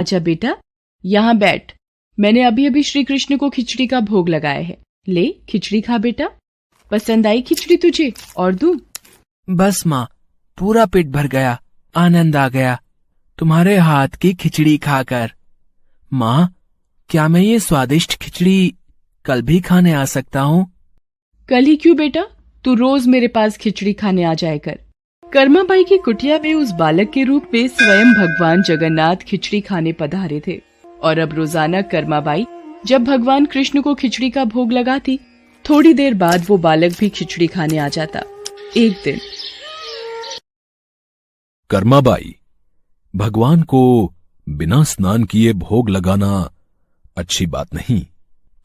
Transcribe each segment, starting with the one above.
अच्छा बेटा, यहाँ बैठ। मैंने अभी अभी श्री कृष्ण को खिचड़ी का भोग लगाया है। ले खिचड़ी खा बेटा। पसंद आई खिचड़ी तुझे? और दूं? बस माँ, पूरा पेट भर गया, आनंद आ गया तुम्हारे हाथ की खिचड़ी खाकर। माँ, क्या मैं ये स्वादिष्ट खिचड़ी कल भी खाने आ सकता हूँ? कल ही क्यों बेटा, तू रोज मेरे पास खिचड़ी खाने आ जाया कर। कर्माबाई की कुटिया में उस बालक के रूप में स्वयं भगवान जगन्नाथ खिचड़ी खाने पधारे थे। और अब रोजाना कर्माबाई जब भगवान कृष्ण को खिचड़ी का भोग लगाती, थोड़ी देर बाद वो बालक भी खिचड़ी खाने आ जाता। एक दिन कर्माबाई, भगवान को बिना स्नान किए भोग लगाना अच्छी बात नहीं।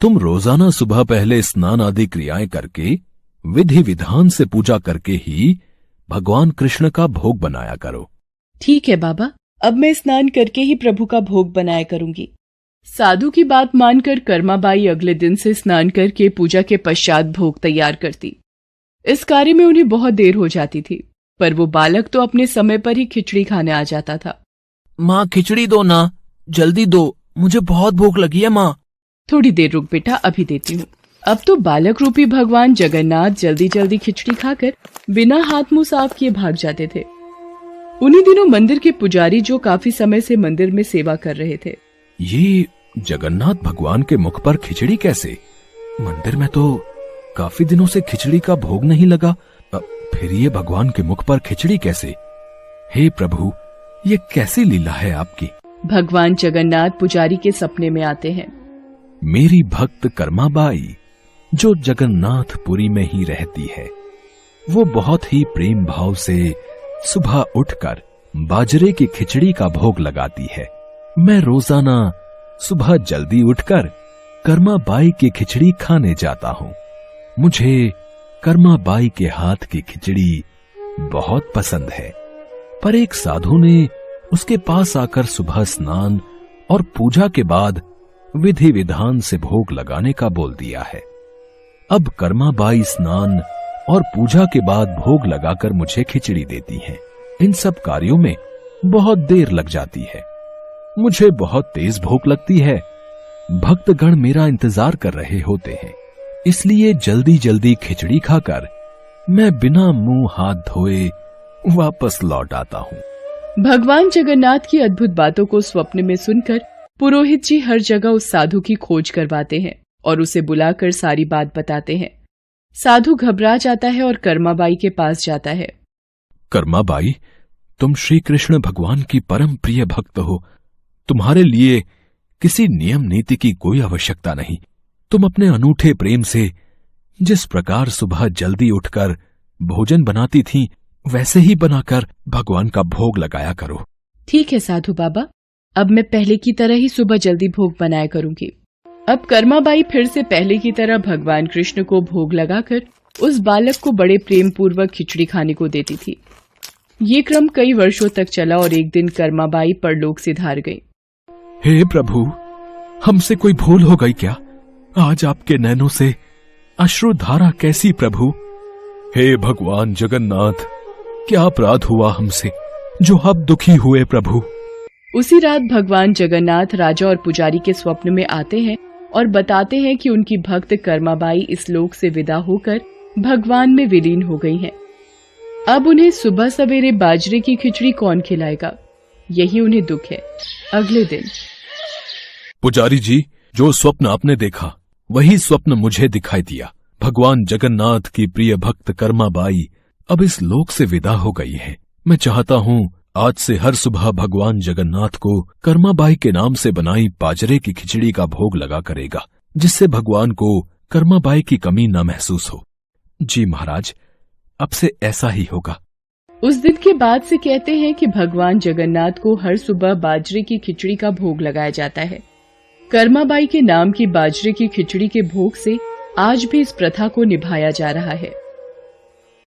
तुम रोजाना सुबह पहले स्नान आदि क्रियाएं करके विधि विधान से पूजा करके ही भगवान कृष्ण का भोग बनाया करो। ठीक है बाबा, अब मैं स्नान करके ही प्रभु का भोग बनाया करूंगी। साधु की बात मानकर कर्माबाई अगले दिन से स्नान करके पूजा के पश्चात भोग तैयार करती। इस कार्य में उन्हें बहुत देर हो जाती थी, पर वो बालक तो अपने समय पर ही खिचड़ी खाने आ जाता था। माँ, खिचड़ी दो ना, जल्दी दो, मुझे बहुत भूख लगी है माँ। थोड़ी देर रुक बेटा, अभी देती हूँ। अब तो बालक रूपी भगवान जगन्नाथ जल्दी जल्दी खिचड़ी खाकर बिना हाथ मुंह साफ किए भाग जाते थे। उन्हीं दिनों मंदिर के पुजारी, जो काफी समय से मंदिर में सेवा कर रहे थे, ये जगन्नाथ भगवान के मुख पर खिचड़ी कैसे? मंदिर में तो काफी दिनों से खिचड़ी का भोग नहीं लगा, फिर ये भगवान के मुख पर खिचड़ी कैसे? हे प्रभु, ये कैसी लीला है आपकी? भगवान जगन्नाथ पुजारी के सपने में आते हैं। मेरी भक्त कर्माबाई, जो जगन्नाथपुरी में ही रहती है, वो बहुत ही प्रेम भाव से सुबह उठकर बाजरे की खिचड़ी का भोग लगाती है। मैं रोजाना सुबह जल्दी उठकर कर्माबाई की खिचड़ी खाने जाता हूँ। मुझे कर्माबाई के हाथ की खिचड़ी बहुत पसंद है। पर एक साधु ने उसके पास आकर सुबह स्नान और पूजा के बाद विधि विधान से भोग लगाने का बोल दिया है। अब कर्माबाई स्नान और पूजा के बाद भोग लगाकर मुझे खिचड़ी देती हैं। इन सब कार्यों में बहुत देर लग जाती है। मुझे बहुत तेज भूख लगती है। भक्तगण मेरा इंतजार कर रहे होते हैं, इसलिए जल्दी जल्दी खिचड़ी खाकर मैं बिना मुंह हाथ धोए वापस लौट आता हूँ। भगवान जगन्नाथ की अद्भुत बातों को स्वप्न में सुनकर पुरोहित जी हर जगह उस साधु की खोज करवाते हैं और उसे बुलाकर सारी बात बताते हैं। साधु घबरा जाता है और कर्माबाई के पास जाता है। कर्माबाई, तुम श्री कृष्ण भगवान की परम प्रिय भक्त हो। तुम्हारे लिए किसी नियम नीति की कोई आवश्यकता नहीं। तुम अपने अनूठे प्रेम से जिस प्रकार सुबह जल्दी उठकर भोजन बनाती थी, वैसे ही बनाकर भगवान का भोग लगाया करो। ठीक है साधु बाबा, अब मैं पहले की तरह ही सुबह जल्दी भोग बनाया करूंगी। अब कर्माबाई फिर से पहले की तरह भगवान कृष्ण को भोग लगाकर उस बालक को बड़े प्रेम पूर्वक खिचड़ी खाने को देती थी। ये क्रम कई वर्षों तक चला और एक दिन कर्माबाई परलोक सिधार गई। हे प्रभु, हमसे कोई भूल हो गई क्या? आज आपके नैनों से अश्रुधारा कैसी प्रभु? हे भगवान जगन्नाथ, क्या अपराध हुआ हमसे जो अब दुखी हुए प्रभु? उसी रात भगवान जगन्नाथ राजा और पुजारी के स्वप्न में आते हैं और बताते हैं कि उनकी भक्त कर्माबाई इस लोक से विदा होकर भगवान में विलीन हो गई हैं। अब उन्हें सुबह सवेरे बाजरे की खिचड़ी कौन खिलाएगा, यही उन्हें दुख है। अगले दिन पुजारी जी, जो स्वप्न आपने देखा वही स्वप्न मुझे दिखाई दिया। भगवान जगन्नाथ की प्रिय भक्त कर्माबाई अब इस लोक से विदा हो गई है। मैं चाहता हूँ आज से हर सुबह भगवान जगन्नाथ को कर्माबाई के नाम से बनाई बाजरे की खिचड़ी का भोग लगा करेगा, जिससे भगवान को कर्माबाई की कमी न महसूस हो। जी महाराज, अब से ऐसा ही होगा। उस दिन के बाद से कहते हैं कि भगवान जगन्नाथ को हर सुबह बाजरे की खिचड़ी का भोग लगाया जाता है। कर्माबाई के नाम की बाजरे की खिचड़ी के भोग से आज भी इस प्रथा को निभाया जा रहा है।